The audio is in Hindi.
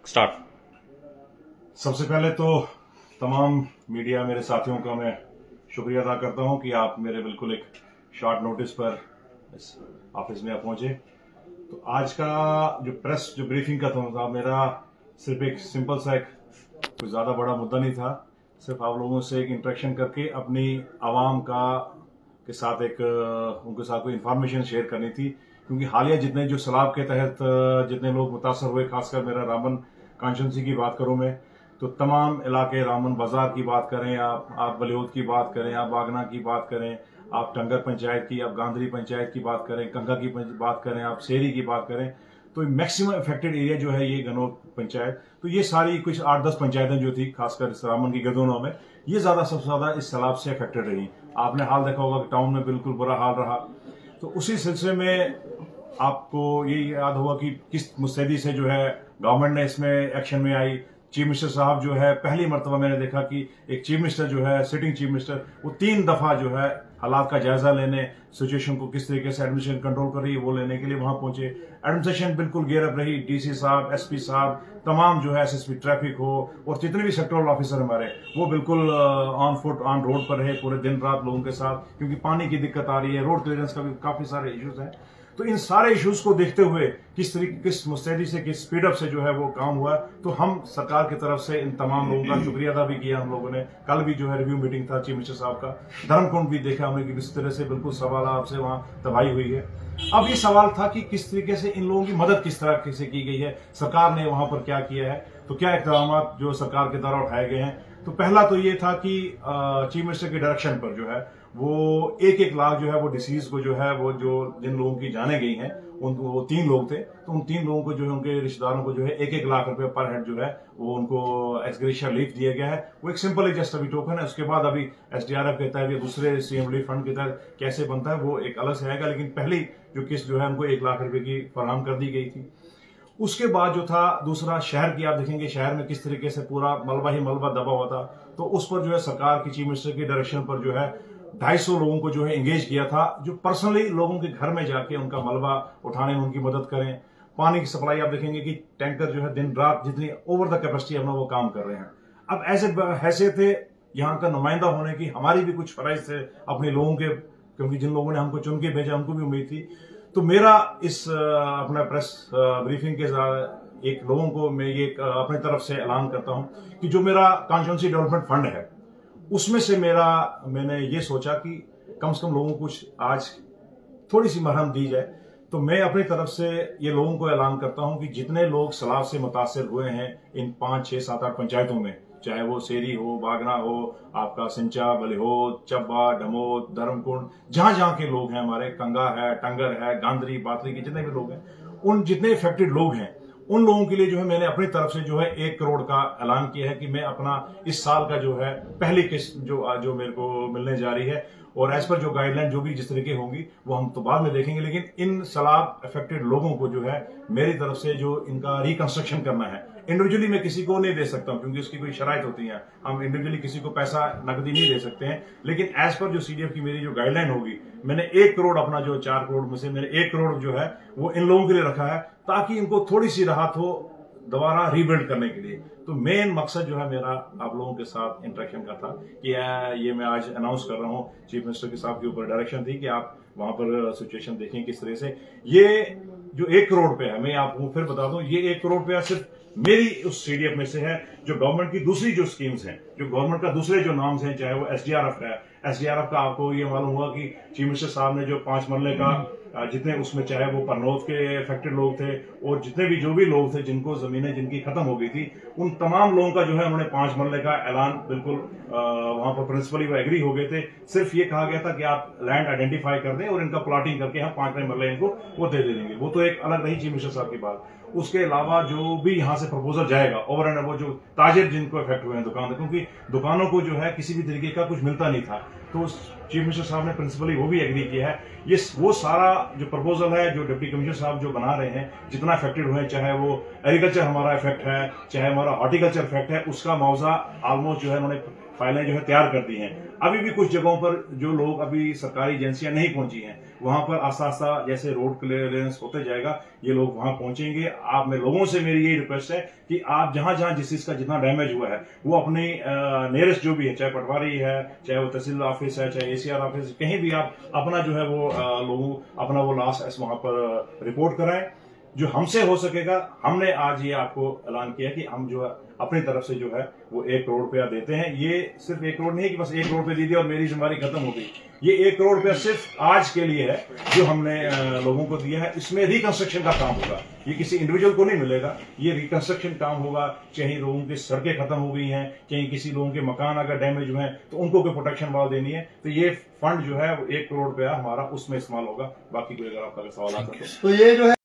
स्टार्ट। सबसे पहले तो तमाम मीडिया मेरे साथियों का मैं शुक्रिया अदा करता हूं कि आप मेरे बिल्कुल एक शॉर्ट नोटिस पर इस ऑफिस में आप पहुंचे। तो आज का जो ब्रीफिंग का था मेरा सिर्फ एक सिंपल सा एक कोई ज़्यादा बड़ा मुद्दा नहीं था, सिर्फ आप लोगों से एक इंटरेक्शन करके अपनी आवाम के साथ उनके साथ कोई इन्फॉर्मेशन शेयर करनी थी। क्योंकि हालिया जितने जो सैलाब के तहत जितने लोग मुतासर हुए, खासकर मेरा रामबन कॉन्स्टिट्यूंसी की बात करूं मैं, तो तमाम इलाके, रामबन बाजार की बात करें, आप बलियोद की बात करें, आप बागना की बात करें, आप टंगर पंचायत की, आप गांधरी पंचायत की बात करें, कंगा की बात करें, आप सेरी की बात करें, तो मैक्सिमम इफेक्टेड एरिया जो है ये गनोद पंचायत। तो ये सारी कुछ 8-10 पंचायतें जो थी, खासकर रामबन की गदोनों में, ये सबसे ज्यादा इस सैलाब से अफेक्टेड रही। आपने हाल देखा होगा कि टाउन में बिल्कुल बुरा हाल रहा। तो उसी सिलसिले में आपको ये याद होगा कि किस मुस्तैदी से जो है गवर्नमेंट ने इसमें एक्शन में आई। चीफ मिनिस्टर साहब जो है, पहली मरतबा मैंने देखा कि एक चीफ मिनिस्टर जो है, सिटिंग चीफ मिनिस्टर, वो 3 दफा जो है हालात का जायजा लेने, सिचुएशन को किस तरीके से एडमिनिस्ट्रेशन कंट्रोल कर रही है वो लेने के लिए वहां पहुंचे। एडमिनिस्ट्रेशन बिल्कुल गेयरअप रही, डीसी साहब, एसपी साहब, तमाम जो है एसएसपी ट्रैफिक हो और जितने भी सेक्टरल ऑफिसर हमारे, वो बिल्कुल ऑन फुट ऑन रोड पर रहे पूरे दिन रात लोगों के साथ, क्योंकि पानी की दिक्कत आ रही है, रोड क्लियरेंस का भी काफी सारे इश्यूज हैं। तो इन सारे इश्यूज को देखते हुए किस मुस्तैदी से, किस स्पीडअप से जो है वो काम हुआ, तो हम सरकार की तरफ से इन तमाम लोगों का शुक्रिया अदा भी किया। हम लोगों ने कल भी जो है रिव्यू मीटिंग था चीफ मिनिस्टर साहब का, धर्मकुंड भी देखा हमने कि किस तरह से बिल्कुल सवाल आपसे वहां तबाही हुई है। अब ये सवाल था कि किस तरीके से इन लोगों की मदद किस तरह से की गई है, सरकार ने वहां पर क्या किया है, तो क्या इकदाम जो सरकार के द्वारा उठाए गए हैं। तो पहला तो ये था कि चीफ मिनिस्टर के डायरेक्शन पर जो है वो 1-1 लाख जो है वो डिसीज को जो है वो जो जिन लोगों की जाने गई हैं, उनको, वो 3 लोग थे, तो उन 3 लोगों को जो है उनके रिश्तेदारों को जो है 1-1 लाख रुपए पर हेड जो है वो उनको एक्सग्रेशिया रिलीफ दिया गया है। वो एक सिंपल जस्ट अभी टोकन है। उसके बाद अभी एसडीआरएफ के तहत या दूसरे सीएम रिलीफ फंड के तहत कैसे बनता है वो एक अलग से आएगा, लेकिन पहली जो किस्त जो है उनको 1 लाख रुपए की फराहम कर दी गई थी। उसके बाद जो था दूसरा, शहर की आप देखेंगे शहर में किस तरीके से पूरा मलबा ही मलबा दबा हुआ था, तो उस पर जो है सरकार की चीफ मिनिस्टर के डायरेक्शन पर जो है 250 लोगों को जो है एंगेज किया था, जो पर्सनली लोगों के घर में जाके उनका मलबा उठाने में उनकी मदद करें। पानी की सप्लाई आप देखेंगे कि टैंकर जो है दिन रात जितनी ओवर द कैपेसिटी अपना वो काम कर रहे हैं। अब ऐसे हैसियत थे यहाँ का नुमाइंदा होने की, हमारी भी कुछ फराइज थे अपने लोगों के, क्योंकि जिन लोगों ने हमको चुन के भेजा उनको भी उम्मीद थी। तो मेरा इस अपना प्रेस ब्रीफिंग के साथ एक लोगों को मैं ये अपनी तरफ से ऐलान करता हूं कि जो मेरा कॉन्स्टिट्यूंसी डेवलपमेंट फंड है, उसमें से मैंने ये सोचा कि कम से कम लोगों को कुछ आज थोड़ी सी मरहम दी जाए। तो मैं अपनी तरफ से ये लोगों को ऐलान करता हूं कि जितने लोग सैलाब से मुतासर हुए हैं इन 5, 6, 7, 8 पंचायतों में, चाहे वो सेरी हो, बागना हो, आपका सिंचा, बलिहोद, चब्बा, डमोद, धर्मकुंड, जहां जहां के लोग हैं हमारे, कंगा है, टंगर है, गांधरी, बातरी के जितने भी लोग हैं, उन जितने इफेक्टेड लोग हैं उन लोगों के लिए जो है मैंने अपनी तरफ से जो है 1 करोड़ का ऐलान किया है कि मैं अपना इस साल का जो है पहली किस्त जो मेरे को मिलने जा रही है, और एज पर जो गाइडलाइन जो भी जिस तरीके होंगी वो हम तो बाद में देखेंगे, लेकिन इन सैलाब अफेक्टेड लोगों को जो है मेरी तरफ से जो इनका रिकंस्ट्रक्शन करना है, इंडिविजुअली मैं किसी को नहीं दे सकता हूं क्योंकि उसकी कोई शराइत होती है, हम इंडिविजुअली किसी को पैसा नकदी नहीं दे सकते हैं, लेकिन एज पर जो सीडीएफ की मेरी जो गाइडलाइन होगी, मैंने 1 करोड़ अपना जो 4 करोड़ में से मैंने 1 करोड़ जो है वो इन लोगों के लिए रखा है, ताकि इनको थोड़ी सी राहत हो दोबारा रीबिल्ड करने के लिए। तो मेन मकसद जो है मेरा आप लोगों के साथ इंटरेक्शन का था कि ये मैं आज अनाउंस कर रहा हूं, चीफ मिनिस्टर के साहब के ऊपर डायरेक्शन थी कि आप वहां पर सिचुएशन देखें किस तरह से। ये जो 1 करोड़ रुपया है, मैं आपको फिर बता दूं, ये 1 करोड़ रुपया सिर्फ मेरी उस सीडीएफ में से है। जो गवर्नमेंट की दूसरी जो स्कीम्स हैं, जो गवर्नमेंट का दूसरे जो नाम्स हैं, चाहे वो एसडीआरएफ है, एसडीआरएफ का आपको ये मालूम हुआ कि चीफ मिनिस्टर साहब ने जो 5 मरले का जितने उसमें, चाहे वो परनौत के अफेक्टेड लोग थे और जितने भी जो भी लोग थे जिनको जमीनें जिनकी खत्म हो गई थी, उन तमाम लोगों का जो है उन्होंने 5 मरले का ऐलान बिल्कुल वहां पर प्रिंसिपली वो एग्री हो गए थे। सिर्फ ये कहा गया था कि आप लैंड आइडेंटिफाई कर दें और इनका प्लॉटिंग करके हम 5 मरले इनको वो दे देंगे। वो तो एक अलग रही चीफ मिनिस्टर साहब की बात। उसके अलावा जो भी यहाँ से प्रपोजल जाएगा ओवर एंड वो जो ताजिर जिनको इफेक्ट हुए हैं दुकान, क्योंकि दुकानों को जो है किसी भी तरीके का कुछ मिलता नहीं था, तो चीफ मिनिस्टर साहब ने प्रिंसिपली वो भी एग्री किया है। ये वो सारा जो प्रपोजल है जो डिप्टी कमिश्नर साहब जो बना रहे हैं, जितना अफेक्टेड हुए, चाहे वो एग्रीकल्चर हमारा इफेक्ट है, चाहे हमारा हॉर्टिकल्चर इफेक्ट है, उसका मुआवजा ऑलमोस्ट जो है उन्होंने फाइलें जो है तैयार कर दी हैं। अभी भी कुछ जगहों पर जो लोग अभी सरकारी एजेंसियां नहीं पहुंची हैं, वहां पर आस्ता आस्ता जैसे रोड क्लियरेंस होते जाएगा ये लोग वहां पहुंचेंगे। आप में लोगों से मेरी यही रिक्वेस्ट है कि आप जहां जहां जिस चीज का जितना डैमेज हुआ है वो अपनी नियरेस्ट जो भी है, चाहे पटवारी है, चाहे वो तहसील ऑफिस है, चाहे ACR ऑफिस, कहीं भी आप अपना जो है वो लोगों अपना वो लॉस वहां पर रिपोर्ट कराएं जो हमसे हो सकेगा। हमने आज ये आपको ऐलान किया कि हम जो है अपनी तरफ से जो है वो 1 करोड़ रुपया देते हैं। ये सिर्फ 1 करोड़ नहीं है कि बस 1 करोड़ रुपया दे दिया और मेरी जिम्मेदारी खत्म हो गई। ये 1 करोड़ रुपया सिर्फ आज के लिए है जो हमने लोगों को दिया है। इसमें रिकंस्ट्रक्शन का काम होगा, ये किसी इंडिविजुअल को नहीं मिलेगा, ये रिकंस्ट्रक्शन काम होगा। चाहे लोगों की सड़कें खत्म हो गई हैं, चाहे किसी लोगों के मकान अगर डैमेज हुए हैं तो उनको कोई प्रोटेक्शन वाल देनी है, तो ये फंड जो है 1 करोड़ रुपया हमारा उसमें इस्तेमाल होगा। बाकी कोई अगर आपका सवाल आता है तो ये जो है